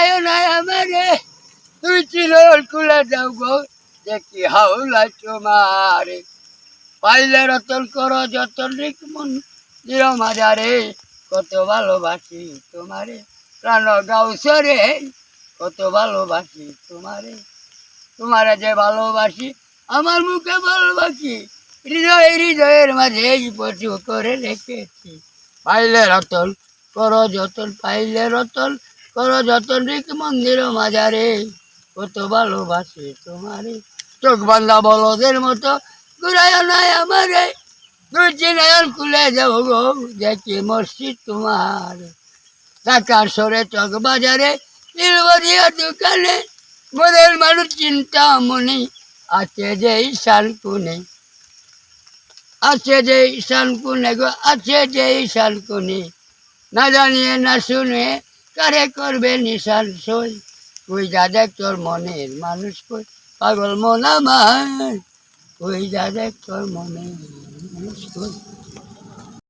ঘুরাইও নাই আমারে তুই চিরল খুলে যাও গো দেখি হাওলা তোমারে পাইলে রতন করো যতন রিক মন জিরো মাজারে কত ভালোবাসি তোমারে প্রাণ গাউসরে কত ভালোবাসি তোমারে তোমারে যে ভালোবাসি আমার মুখে ভালোবাসি হৃদয়ের মাঝে পশু করে রেখেছি পাইলে রতন করো যতন পাইলে রতন করো যতন রিক মন্দির মাজারে কত ভালোবাসি তোমারে চোখ বান্ধা বলদের মতো ঘুরাইও নাই আমারে দুই চিনায়ন খুলে যাব গো দেখি মসজিদ তোমার টাকার সরে চক বাজারে নীলবরিয়া দোকানে মোদের মানুষ চিন্তা মনে আছে যে ঈশান কোণে আছে যে ঈশান কোণে গো আছে যে ঈশান কোণে না জানিয়ে না শুনে কারে করবে নিশান সই কই যা দেখ তোর মনের মানুষ কই পাগল মন আমার কই যা দেখ তোর মনের মানুষ কই